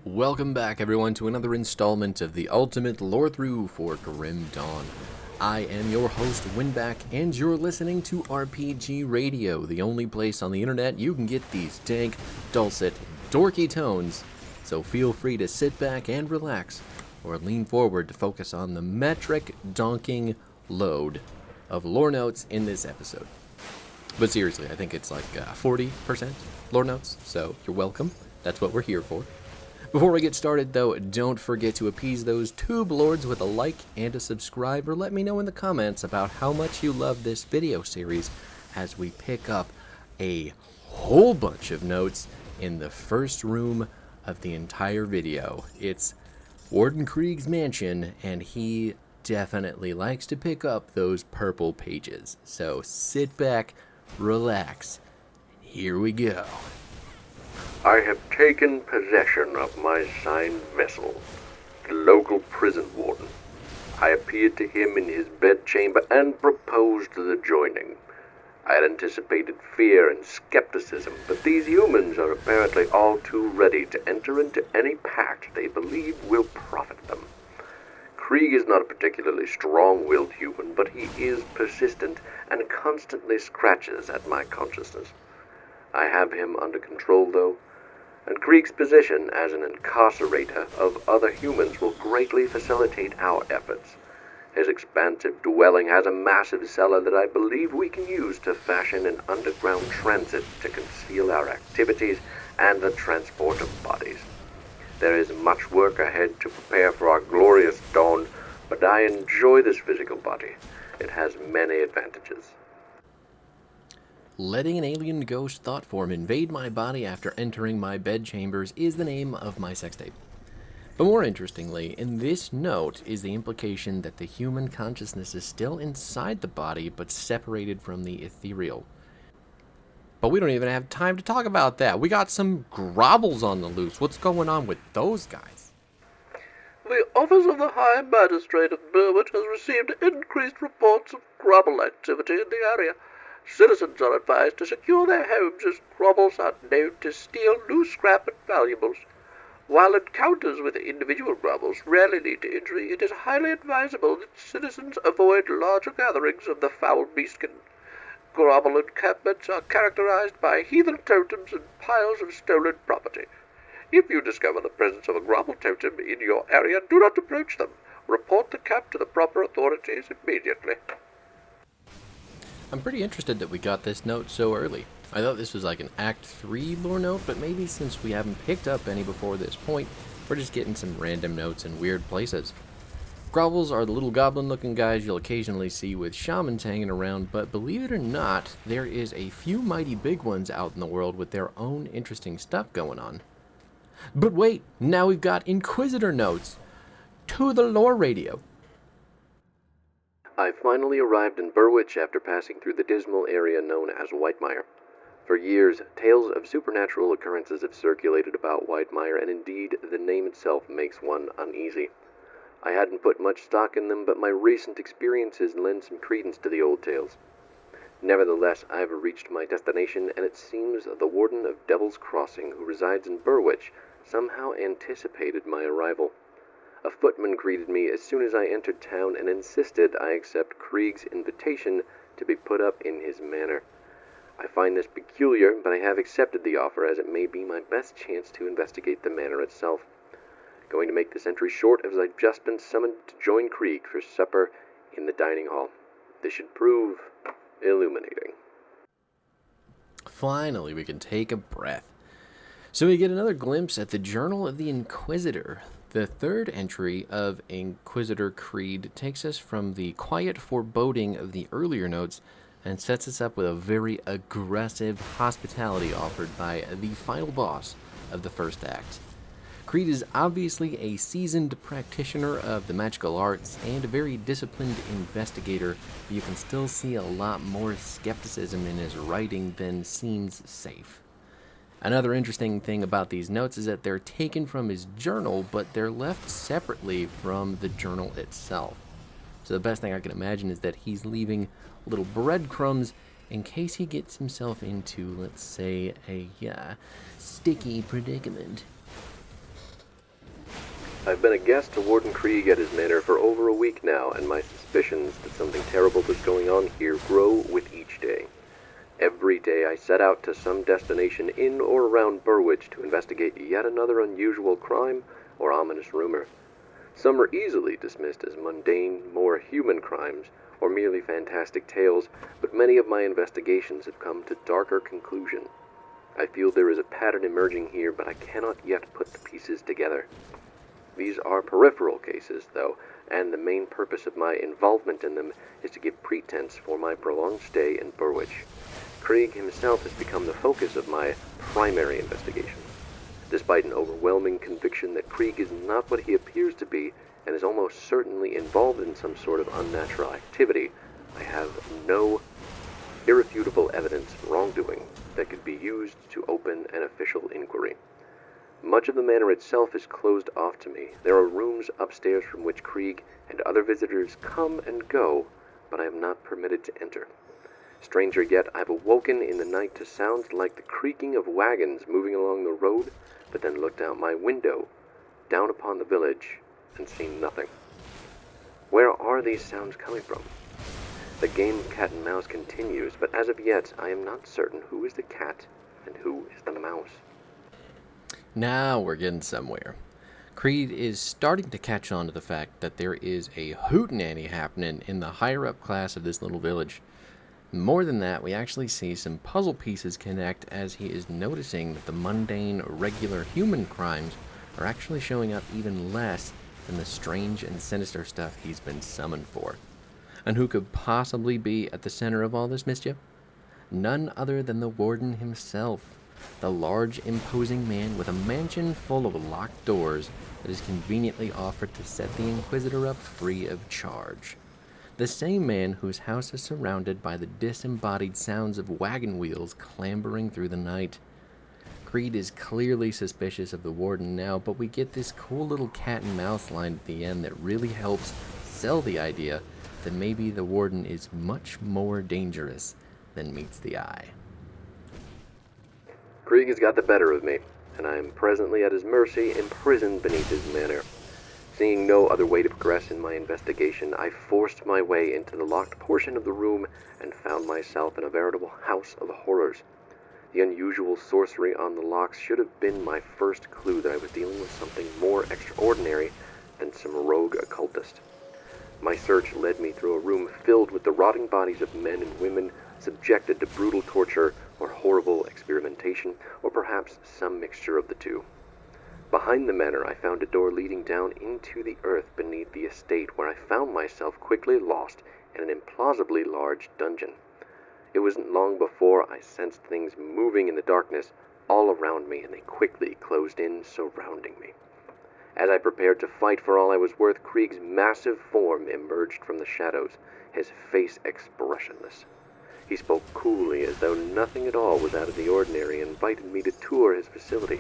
Welcome back, everyone, to another installment of the Ultimate Lore Through for Grim Dawn. I am your host, Winback, and you're listening to RPG Radio, the only place on the internet you can get these dank, dulcet, dorky tones. So feel free to sit back and relax, or lean forward to focus on the metric donking load of lore notes in this episode. But seriously, I think it's like 40% lore notes, so you're welcome. That's what we're here for. Before we get started, though, don't forget to appease those tube lords with a like and a subscribe, or let me know in the comments about how much you love this video series as we pick up a whole bunch of notes in the first room of the entire video. It's Warden Krieg's mansion, and he definitely likes to pick up those purple pages. So sit back, relax, and here we go. I have taken possession of my signed vessel, the local prison warden. I appeared to him in his bedchamber and proposed the joining. I had anticipated fear and skepticism, but these humans are apparently all too ready to enter into any pact they believe will profit them. Krieg is not a particularly strong-willed human, but he is persistent and constantly scratches at my consciousness. I have him under control, though, and Krieg's position as an incarcerator of other humans will greatly facilitate our efforts. His expansive dwelling has a massive cellar that I believe we can use to fashion an underground transit to conceal our activities and the transport of bodies. There is much work ahead to prepare for our glorious dawn, but I enjoy this physical body. It has many advantages. Letting an alien ghost thought form invade my body after entering my bedchambers is the name of my sex tape. But more interestingly, in this note is the implication that the human consciousness is still inside the body but separated from the ethereal. But we don't even have time to talk about that. We got some Grovels on the loose. What's going on with those guys? The Office of the High Magistrate of Berwick has received increased reports of Grovel activity in the area. Citizens are advised to secure their homes as Grovels are known to steal loose scrap and valuables. While encounters with individual Grovels rarely lead to injury, it is highly advisable that citizens avoid larger gatherings of the foul beastkin. Grovel encampments are characterized by heathen totems and piles of stolen property. If you discover the presence of a Grovel totem in your area, do not approach them. Report the camp to the proper authorities immediately. I'm pretty interested that we got this note so early. I thought this was like an Act 3 lore note, but maybe since we haven't picked up any before this point, we're just getting some random notes in weird places. Grovels are the little goblin-looking guys you'll occasionally see with shamans hanging around, but believe it or not, there is a few mighty big ones out in the world with their own interesting stuff going on. But wait, now we've got Inquisitor notes to the lore radio. I finally arrived in Berwick after passing through the dismal area known as Whitemire. For years, tales of supernatural occurrences have circulated about Whitemire, and indeed, the name itself makes one uneasy. I hadn't put much stock in them, but my recent experiences lend some credence to the old tales. Nevertheless, I have reached my destination, and it seems the Warden of Devil's Crossing, who resides in Berwick, somehow anticipated my arrival. A footman greeted me as soon as I entered town and insisted I accept Krieg's invitation to be put up in his manor. I find this peculiar, but I have accepted the offer as it may be my best chance to investigate the manor itself. Going to make this entry short as I've just been summoned to join Krieg for supper in the dining hall. This should prove illuminating. Finally, we can take a breath. So we get another glimpse at the Journal of the Inquisitor. The third entry of Inquisitor Creed takes us from the quiet foreboding of the earlier notes and sets us up with a very aggressive hospitality offered by the final boss of the first act. Creed is obviously a seasoned practitioner of the magical arts and a very disciplined investigator, but you can still see a lot more skepticism in his writing than seems safe. Another interesting thing about these notes is that they're taken from his journal, but they're left separately from the journal itself. So the best thing I can imagine is that he's leaving little breadcrumbs in case he gets himself into, let's say, a sticky predicament. I've been a guest to Warden Krieg at his manor for over a week now, and my suspicions that something terrible was going on here grow with each day. Every day I set out to some destination in or around Burwich to investigate yet another unusual crime or ominous rumor. Some are easily dismissed as mundane, more human crimes, or merely fantastic tales, but many of my investigations have come to darker conclusions. I feel there is a pattern emerging here, but I cannot yet put the pieces together. These are peripheral cases, though, and the main purpose of my involvement in them is to give pretense for my prolonged stay in Burwich. Krieg himself has become the focus of my primary investigation. Despite an overwhelming conviction that Krieg is not what he appears to be and is almost certainly involved in some sort of unnatural activity, I have no irrefutable evidence of wrongdoing that could be used to open an official inquiry. Much of the manor itself is closed off to me. There are rooms upstairs from which Krieg and other visitors come and go, but I am not permitted to enter. Stranger yet, I've awoken in the night to sounds like the creaking of wagons moving along the road, but then looked out my window, down upon the village, and seen nothing. Where are these sounds coming from? The game of cat and mouse continues, but as of yet, I am not certain who is the cat and who is the mouse. Now we're getting somewhere. Creed is starting to catch on to the fact that there is a hootenanny happening in the higher-up class of this little village. More than that, we actually see some puzzle pieces connect as he is noticing that the mundane, regular human crimes are actually showing up even less than the strange and sinister stuff he's been summoned for. And who could possibly be at the center of all this mischief? None other than the Warden himself, the large, imposing man with a mansion full of locked doors that is conveniently offered to set the Inquisitor up free of charge. The same man whose house is surrounded by the disembodied sounds of wagon wheels clambering through the night. Creed is clearly suspicious of the Warden now, but we get this cool little cat and mouse line at the end that really helps sell the idea that maybe the Warden is much more dangerous than meets the eye. Krieg has got the better of me, and I am presently at his mercy, imprisoned beneath his manor. Seeing no other way to progress in my investigation, I forced my way into the locked portion of the room and found myself in a veritable house of horrors. The unusual sorcery on the locks should have been my first clue that I was dealing with something more extraordinary than some rogue occultist. My search led me through a room filled with the rotting bodies of men and women subjected to brutal torture or horrible experimentation, or perhaps some mixture of the two. Behind the manor, I found a door leading down into the earth beneath the estate, where I found myself quickly lost in an implausibly large dungeon. It wasn't long before I sensed things moving in the darkness all around me, and they quickly closed in, surrounding me. As I prepared to fight for all I was worth, Krieg's massive form emerged from the shadows, his face expressionless. He spoke coolly, as though nothing at all was out of the ordinary, and invited me to tour his facility.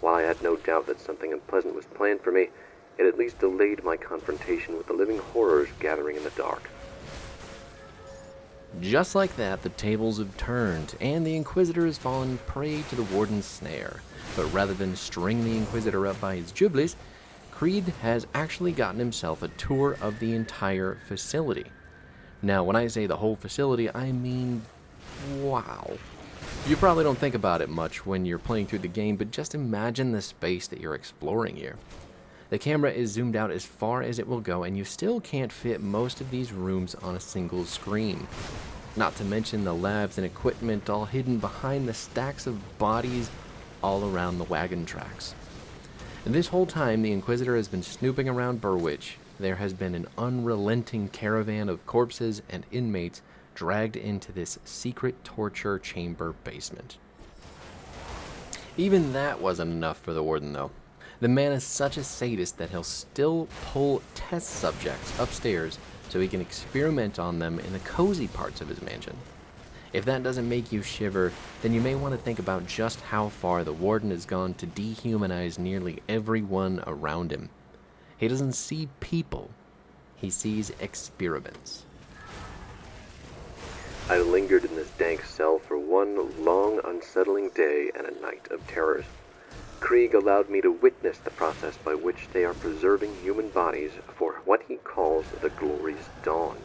While I had no doubt that something unpleasant was planned for me, it at least delayed my confrontation with the living horrors gathering in the dark. Just like that, the tables have turned, and the Inquisitor has fallen prey to the Warden's snare. But rather than string the Inquisitor up by his jublies, Creed has actually gotten himself a tour of the entire facility. Now, when I say the whole facility, I mean, wow. You probably don't think about it much when you're playing through the game, but just imagine the space that you're exploring here. The camera is zoomed out as far as it will go, and you still can't fit most of these rooms on a single screen. Not to mention the labs and equipment all hidden behind the stacks of bodies all around the wagon tracks. And this whole time, the Inquisitor has been snooping around Burwich. There has been an unrelenting caravan of corpses and inmates dragged into this secret torture chamber basement. Even that wasn't enough for the Warden, though. The man is such a sadist that he'll still pull test subjects upstairs so he can experiment on them in the cozy parts of his mansion. If that doesn't make you shiver, then you may want to think about just how far the Warden has gone to dehumanize nearly everyone around him. He doesn't see people, he sees experiments. I lingered in this dank cell for one long, unsettling day and a night of terrors. Krieg allowed me to witness the process by which they are preserving human bodies for what he calls the glorious dawn.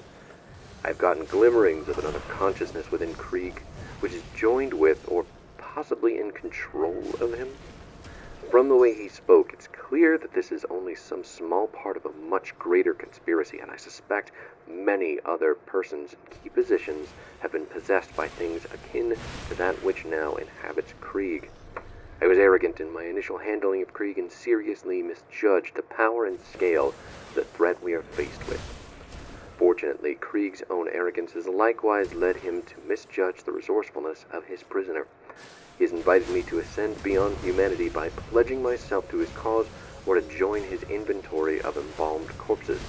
I've gotten glimmerings of another consciousness within Krieg, which is joined with, or possibly in control of him. From the way he spoke, it's clear that this is only some small part of a much greater conspiracy, and I suspect many other persons in key positions have been possessed by things akin to that which now inhabits Krieg. I was arrogant in my initial handling of Krieg and seriously misjudged the power and scale of the threat we are faced with. Fortunately, Krieg's own arrogance has likewise led him to misjudge the resourcefulness of his prisoner. He has invited me to ascend beyond humanity by pledging myself to his cause or to join his inventory of embalmed corpses.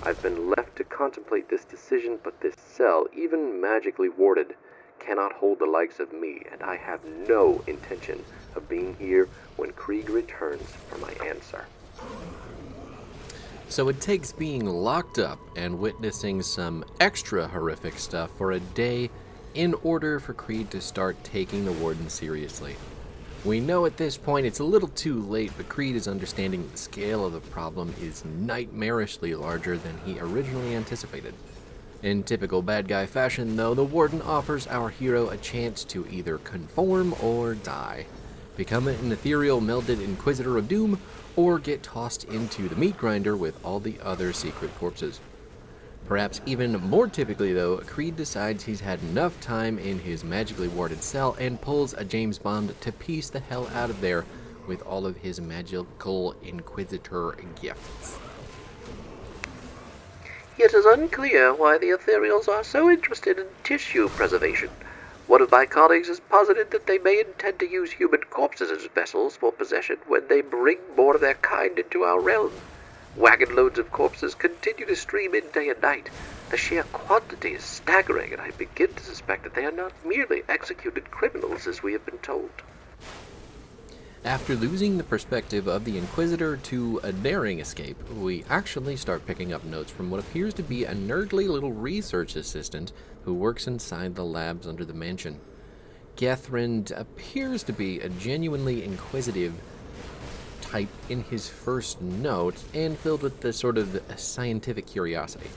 I've been left to contemplate this decision, but this cell, even magically warded, cannot hold the likes of me, and I have no intention of being here when Krieg returns for my answer. So it takes being locked up and witnessing some extra horrific stuff for a day in order for Krieg to start taking the Warden seriously. We know at this point it's a little too late, but Krieg is understanding the scale of the problem is nightmarishly larger than he originally anticipated. In typical bad guy fashion, though, the Warden offers our hero a chance to either conform or die, become an ethereal melded Inquisitor of Doom, or get tossed into the meat grinder with all the other secret corpses. Perhaps even more typically, though, Krieg decides he's had enough time in his magically warded cell and pulls a James Bond to piece the hell out of there with all of his magical Inquisitor gifts. It is unclear why the Ethereals are so interested in tissue preservation. One of my colleagues has posited that they may intend to use human corpses as vessels for possession when they bring more of their kind into our realm. Wagon loads of corpses continue to stream in day and night. The sheer quantity is staggering, and I begin to suspect that they are not merely executed criminals as we have been told. After losing the perspective of the Inquisitor to a daring escape, we actually start picking up notes from what appears to be a nerdly little research assistant who works inside the labs under the mansion. Gethrind appears to be a genuinely inquisitive type in his first note and filled with the sort of scientific curiosity.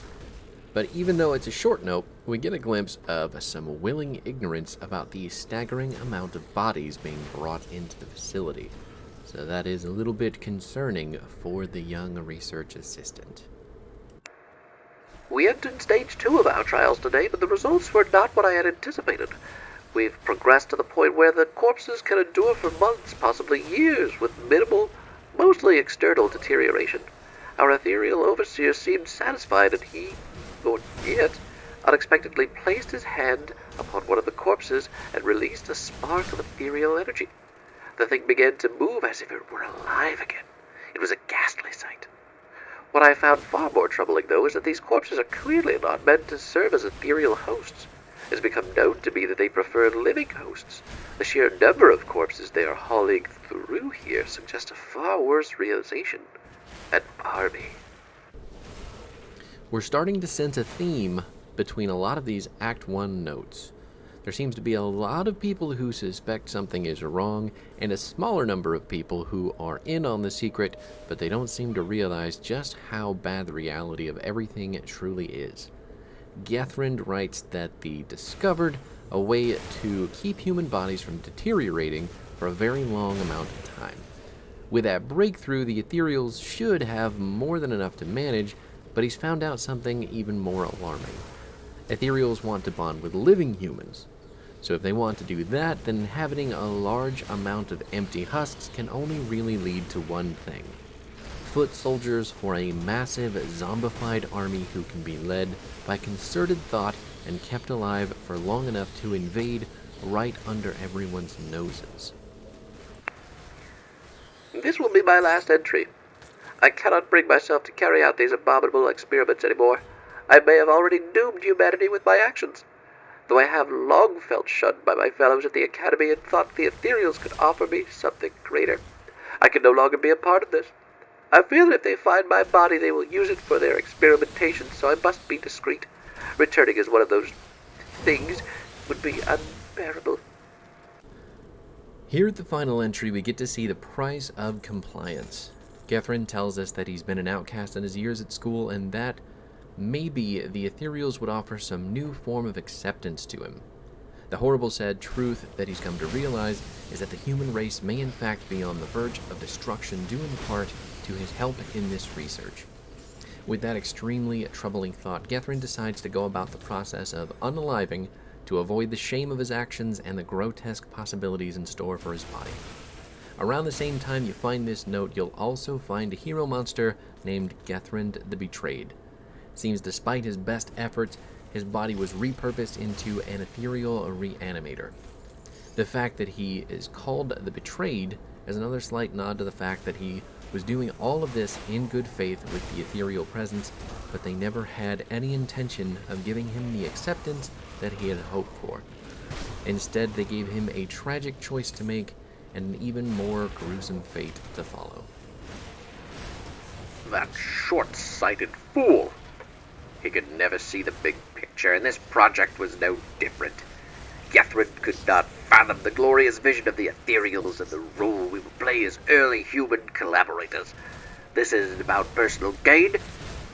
But even though it's a short note, we get a glimpse of some willing ignorance about the staggering amount of bodies being brought into the facility. So that is a little bit concerning for the young research assistant. We entered stage 2 of our trials today, but the results were not what I had anticipated. We've progressed to the point where the corpses can endure for months, possibly years, with minimal, mostly external deterioration. Our ethereal overseer seemed satisfied, and he, or yet, unexpectedly placed his hand upon one of the corpses and released a spark of ethereal energy. The thing began to move as if it were alive again. It was a ghastly sight. What I found far more troubling, though, is that these corpses are clearly not meant to serve as ethereal hosts. It has become known to me that they prefer living hosts. The sheer number of corpses they are hauling through here suggests a far worse realization. An army. We're starting to sense a theme between a lot of these Act 1 notes. There seems to be a lot of people who suspect something is wrong, and a smaller number of people who are in on the secret, but they don't seem to realize just how bad the reality of everything truly is. Gethrind writes that they discovered a way to keep human bodies from deteriorating for a very long amount of time. With that breakthrough, the Ethereals should have more than enough to manage, but he's found out something even more alarming. Ethereals want to bond with living humans. So if they want to do that, then having a large amount of empty husks can only really lead to one thing. Foot soldiers for a massive zombified army who can be led by concerted thought and kept alive for long enough to invade right under everyone's noses. This will be my last entry. I cannot bring myself to carry out these abominable experiments anymore. I may have already doomed humanity with my actions. Though I have long felt shunned by my fellows at the Academy and thought the Ethereals could offer me something greater, I can no longer be a part of this. I feel that if they find my body, they will use it for their experimentation, so I must be discreet. Returning as one of those things would be unbearable. Here at the final entry, we get to see the price of compliance. Gethrin tells us that he's been an outcast in his years at school, and that maybe the Ethereals would offer some new form of acceptance to him. The horrible, sad truth that he's come to realize is that the human race may in fact be on the verge of destruction due in part to his help in this research. With that extremely troubling thought, Gethrin decides to go about the process of unaliving to avoid the shame of his actions and the grotesque possibilities in store for his body. Around the same time you find this note, you'll also find a hero monster named Gethrin the Betrayed. Seems despite his best efforts, his body was repurposed into an ethereal reanimator. The fact that he is called the Betrayed is another slight nod to the fact that he was doing all of this in good faith with the ethereal presence, but they never had any intention of giving him the acceptance that he had hoped for. Instead, they gave him a tragic choice to make and an even more gruesome fate to follow. That short-sighted fool! He could never see the big picture, and this project was no different. Gethrin could not fathom the glorious vision of the Ethereals and the role we will play as early human collaborators. This isn't about personal gain.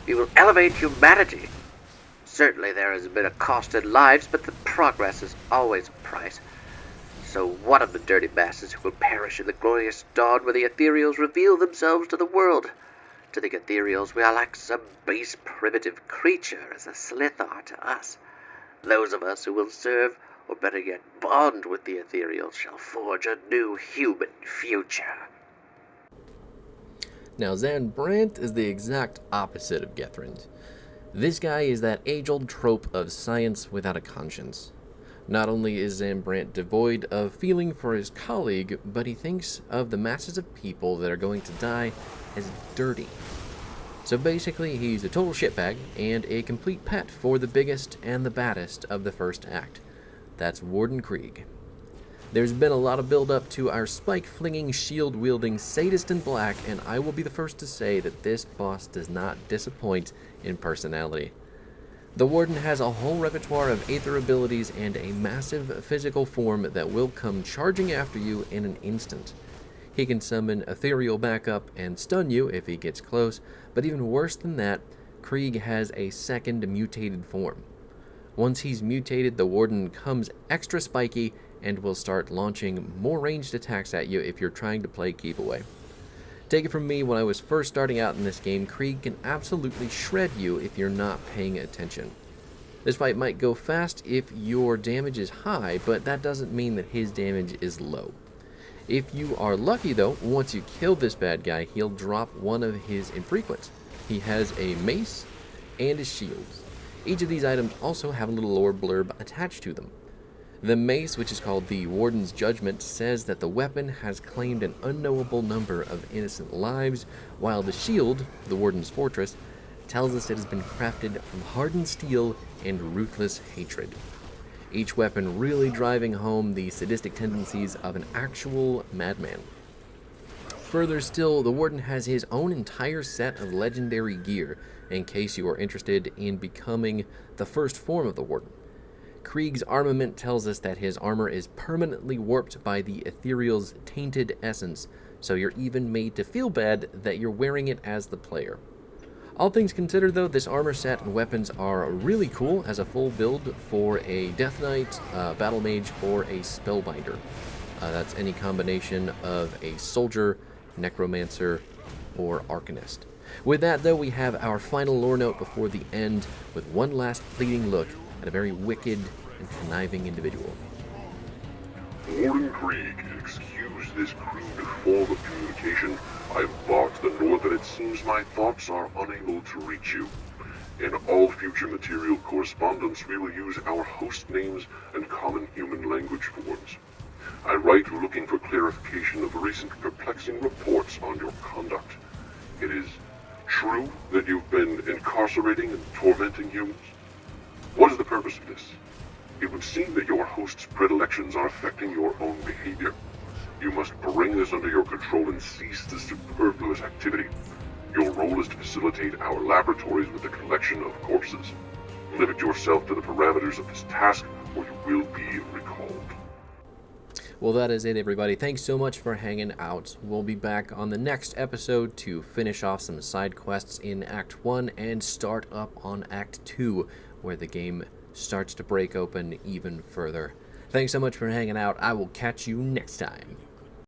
We will elevate humanity. Certainly there has been a cost in lives, but the progress is always a price. So what of the dirty masses who will perish in the glorious dawn when the Ethereals reveal themselves to the world? To the Ethereals we are like some base primitive creature as a Slith are to us. Those of us who will serve, or better yet bond with the Ethereals, shall forge a new human future. Now, Zanbrant is the exact opposite of Gethrin. This guy is that age-old trope of science without a conscience. Not only is Zanbrant devoid of feeling for his colleague, but he thinks of the masses of people that are going to die as dirty. So basically, he's a total shitbag and a complete pet for the biggest and the baddest of the first act. That's Warden Krieg. There's been a lot of build-up to our spike-flinging, shield-wielding sadist in black, and I will be the first to say that this boss does not disappoint in personality. The Warden has a whole repertoire of aether abilities and a massive physical form that will come charging after you in an instant. He can summon ethereal backup and stun you if he gets close, but even worse than that, Krieg has a second mutated form. Once he's mutated, the Warden comes extra spiky and will start launching more ranged attacks at you if you're trying to play keep away. Take it from me, when I was first starting out in this game, Krieg can absolutely shred you if you're not paying attention. This fight might go fast if your damage is high, but that doesn't mean that his damage is low. If you are lucky though, once you kill this bad guy, he'll drop one of his infrequents. He has a mace and a shield. Each of these items also have a little lore blurb attached to them. The mace, which is called the Warden's Judgment, says that the weapon has claimed an unknowable number of innocent lives, while the shield, the Warden's Fortress, tells us it has been crafted from hardened steel and ruthless hatred. Each weapon really driving home the sadistic tendencies of an actual madman. Further still, the Warden has his own entire set of legendary gear, in case you are interested in becoming the first form of the Warden. Krieg's armament tells us that his armor is permanently warped by the Ethereal's tainted essence, so you're even made to feel bad that you're wearing it as the player. All things considered though, this armor set and weapons are really cool as a full build for a Death Knight, Battle Mage, or a Spellbinder. That's any combination of a Soldier, Necromancer, or Arcanist. With that though, we have our final lore note before the end, with one last fleeting look at a very wicked and conniving individual. Warden Krieg, excuse this crude form of communication. I have barked the north and it seems my thoughts are unable to reach you. In all future material correspondence, we will use our host names and common human language forms. I write looking for clarification of recent perplexing reports on your conduct. It is true that you've been incarcerating and tormenting humans? What is the purpose of this? It would seem that your host's predilections are affecting your own behavior. You must bring this under your control and cease this superfluous activity. Your role is to facilitate our laboratories with the collection of corpses. Limit yourself to the parameters of this task, or you will be recalled. Well, that is it, everybody. Thanks so much for hanging out. We'll be back on the next episode to finish off some side quests in Act 1 and start up on Act 2, where the game starts to break open even further. Thanks so much for hanging out. I will catch you next time.